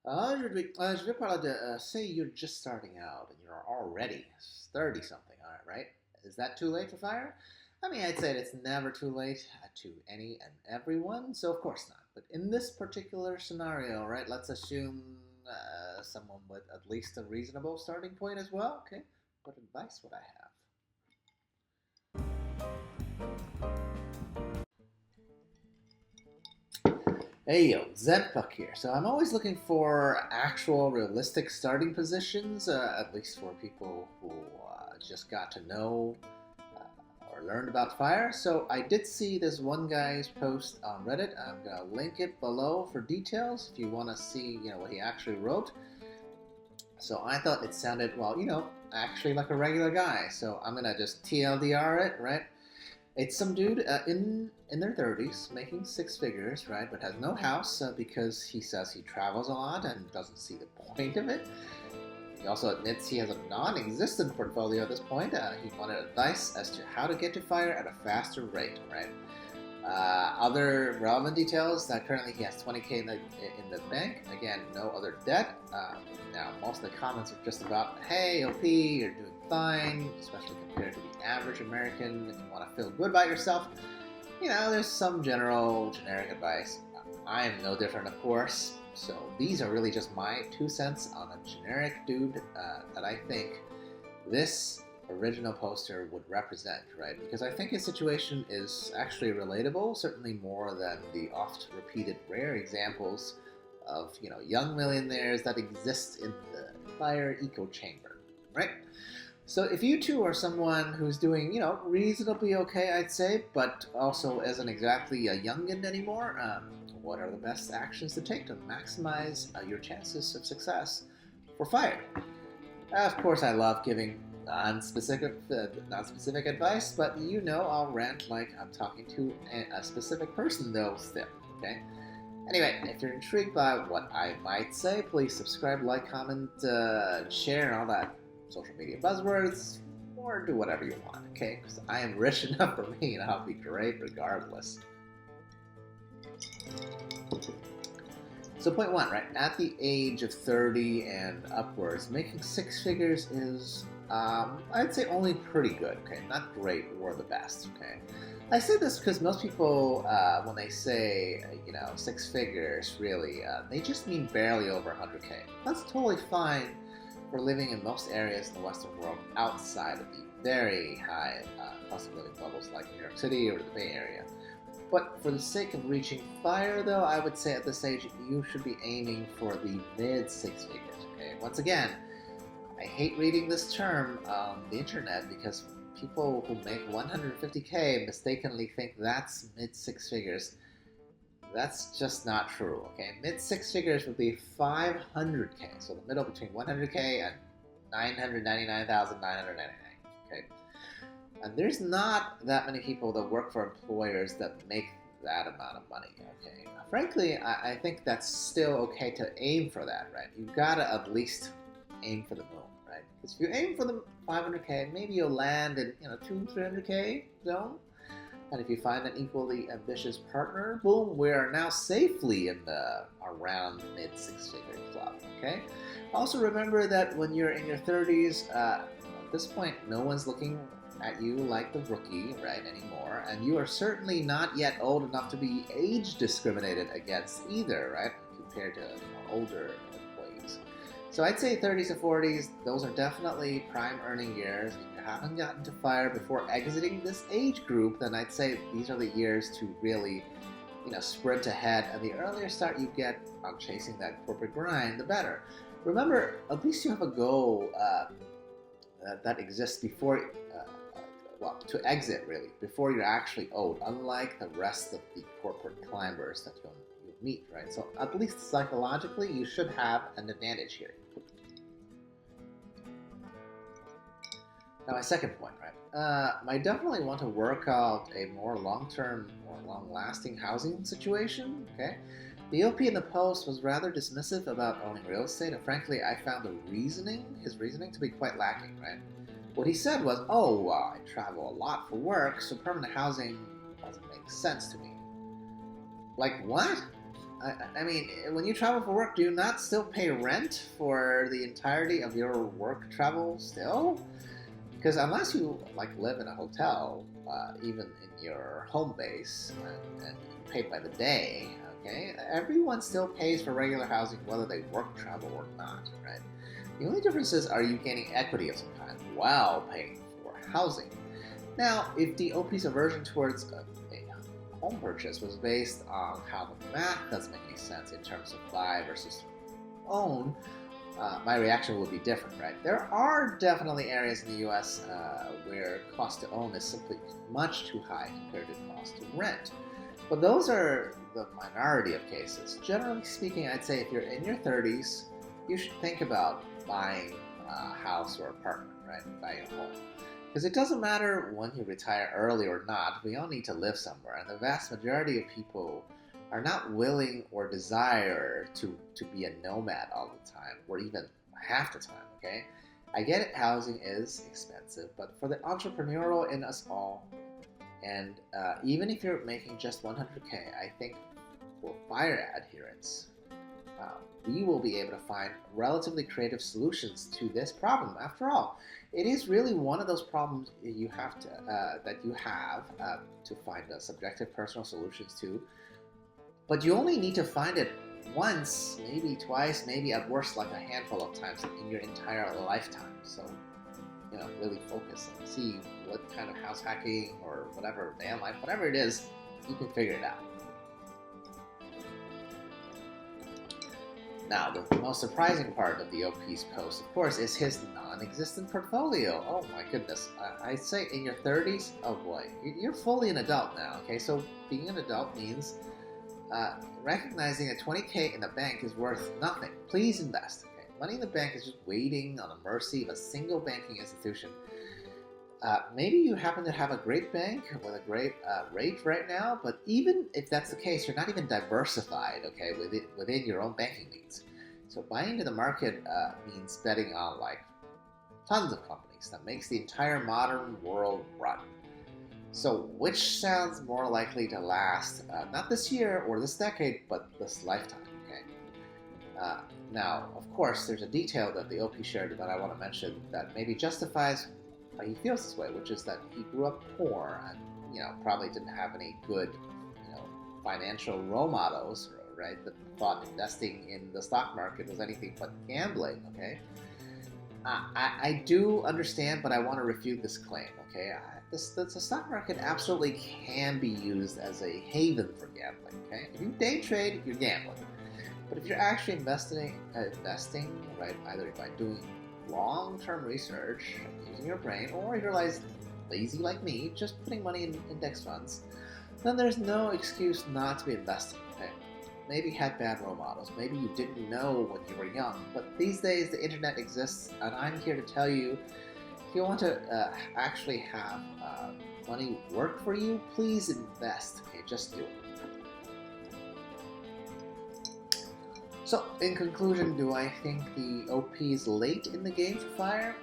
Je vais parler de, say you're just starting out and you're already 30 something, all right, right? Is that too late for fire? I mean, I'd say it's never too late to any and everyone, so of course not. But in this particular scenario, right, let's assume someone with at least a reasonable starting point as well, okay? What advice would I have? Hey yo, XenPuck here. So I'm always looking for actual realistic starting positions, at least for people who just got to know or learned about fire. So I did see this one guy's post on Reddit. I'm gonna link it below for details if you want to see, what he actually wrote. So I thought it sounded, well, actually like a regular guy. So I'm gonna just TLDR it, right? It's some dude in their 30s making six figures, right? But has no house because he says he travels a lot and doesn't see the point of it. He also admits he has a non-existent portfolio at this point. He wanted advice as to how to get to fire at a faster rate, right? Other relevant details that currently he has 20K in the bank. Again, no other debt. Now, most of the comments are just about, hey, OP, you're doing fine, especially compared to the average American. If you want to feel good about yourself, there's some generic advice. I am no different, of course. So these are really just my 2 cents on a generic dude that I think this original poster would represent, right? Because I think his situation is actually relatable, certainly more than the oft repeated rare examples of, young millionaires that exist in the fire echo chamber, right? So if you too are someone who's doing, reasonably okay, I'd say, but also isn't exactly a youngin anymore, what are the best actions to take to maximize your chances of success for fire? Of course, I love giving non-specific advice, but I'll rant like I'm talking to a specific person, though, still, okay? Anyway, if you're intrigued by what I might say, please subscribe, like, comment, share, and all that social media buzzwords, or do whatever you want, okay? Because I am rich enough for me, and I'll be great regardless. So point one, right? At the age of 30 and upwards, making six figures is, I'd say, only pretty good, okay? Not great or the best, okay? I say this because most people, when they say, six figures, really, they just mean barely over 100K. That's totally fine for living in most areas in the Western world outside of the very high cost of living bubbles like New York City or the Bay Area. But for the sake of reaching fire, though, I would say at this age you should be aiming for the mid six figures, okay? Once again, I hate reading this term on the internet because people who make 150K mistakenly think that's mid six figures. That's just not true, okay? Mid six figures would be 500K, so the middle between 100K and 999,999, okay? And there's not that many people that work for employers that make that amount of money, okay? Frankly, I think that's still okay to aim for that, right? You've got to at least aim for the moon, right? Because if you aim for the 500K, maybe you'll land in, 200-300K zone. And if you find an equally ambitious partner, boom, we are now safely in the around mid six-figure club, okay? Also remember that when you're in your 30s, at this point, no one's looking at you like the rookie, right, anymore, and you are certainly not yet old enough to be age discriminated against either, right, compared to older employees. So I'd say 30s to 40s, those are definitely prime earning years. If you haven't gotten to fire before exiting this age group, then I'd say these are the years to really, sprint ahead, and the earlier start you get on chasing that corporate grind, the better. Remember, at least you have a goal that exists before, to exit really, before you're actually old, unlike the rest of the corporate climbers that you'll meet, right? So at least psychologically, you should have an advantage here. Now my second point, right? I definitely want to work out a more long-term or long-lasting housing situation, okay? The OP in the post was rather dismissive about owning real estate, and frankly, I found his reasoning to be quite lacking, right? What he said was, I travel a lot for work, so permanent housing doesn't make sense to me. Like, what? I mean, when you travel for work, do you not still pay rent for the entirety of your work travel still? Because unless you like live in a hotel, even in your home base, and you pay by the day, okay, everyone still pays for regular housing whether they work travel or not, right? The only difference is, are you gaining equity of some kind while paying for housing? Now, if the OP's aversion towards a home purchase was based on how the math doesn't make any sense in terms of buy versus own, my reaction would be different, right? There are definitely areas in the US where cost to own is simply much too high compared to cost to rent. But those are the minority of cases. Generally speaking, I'd say if you're in your 30s, you should think about buying a house or apartment, right? Buying a home. Because it doesn't matter when you retire early or not, we all need to live somewhere. And the vast majority of people are not willing or desire to be a nomad all the time, or even half the time, okay? I get it, housing is expensive, but for the entrepreneurial in us all, and even if you're making just 100K, I think for fire adherence, we will be able to find relatively creative solutions to this problem. After all, it is really one of those problems you have to to find subjective personal solutions to. But you only need to find it once, maybe twice, maybe at worst like a handful of times in your entire lifetime. So, really focus and see what kind of house hacking or whatever, van life, whatever it is, you can figure it out. Now, the most surprising part of the OP's post, of course, is his non-existent portfolio. Oh my goodness. I say in your 30s, oh boy, you're fully an adult now, okay? So being an adult means recognizing that 20K in the bank is worth nothing. Please invest, okay? Money in the bank is just waiting on the mercy of a single banking institution. Maybe you happen to have a great bank with a great rate right now, but even if that's the case, you're not even diversified, okay, within your own banking needs. So buying into the market means betting on like tons of companies that makes the entire modern world run. So which sounds more likely to last, not this year or this decade, but this lifetime, okay? Now, of course, there's a detail that the OP shared that I want to mention that maybe justifies why he feels this way, which is that he grew up poor and, probably didn't have any good, financial role models, right, that thought investing in the stock market was anything but gambling, okay? I do understand, but I want to refute this claim, okay? The stock market absolutely can be used as a haven for gambling, okay? If you day trade, you're gambling. But if you're actually investing, right, either by doing long-term research, using your brain, or if you're lazy like me, just putting money in index funds, then there's no excuse not to be investing, okay? Maybe you had bad role models, maybe you didn't know when you were young, but these days the internet exists, and I'm here to tell you, if you want to actually have money work for you, please invest, okay? Just do it. So, in conclusion, do I think the OP is late in the game for fire?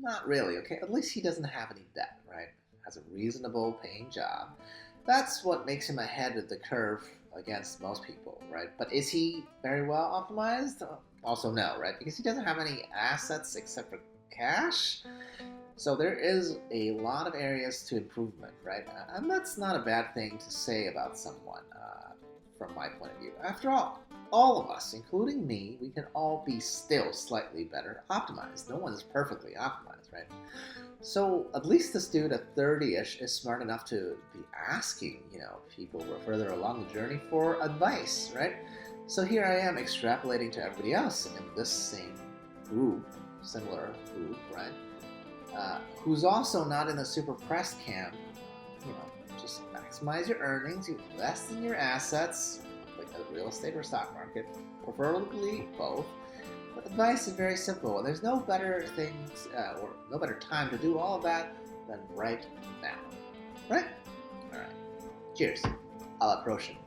Not really, okay? At least he doesn't have any debt, right? Has a reasonable paying job. That's what makes him ahead of the curve against most people, right? But is he very well optimized? Also no, right? Because he doesn't have any assets except for cash. So there is a lot of areas to improvement, right? And that's not a bad thing to say about someone from my point of view. After all of us, including me, we can all be still slightly better optimized. No one's perfectly optimized, right? So at least this dude at 30-ish is smart enough to be asking, people who are further along the journey for advice, right? So here I am extrapolating to everybody else in this same group, similar group, right? Who's also not in the super pressed camp. Just maximize your earnings, you invest in your assets, like the real estate or stock market, preferably both. But advice is very simple. There's no better things or no better time to do all of that than right now. Right? All right. Cheers. A la prochaine.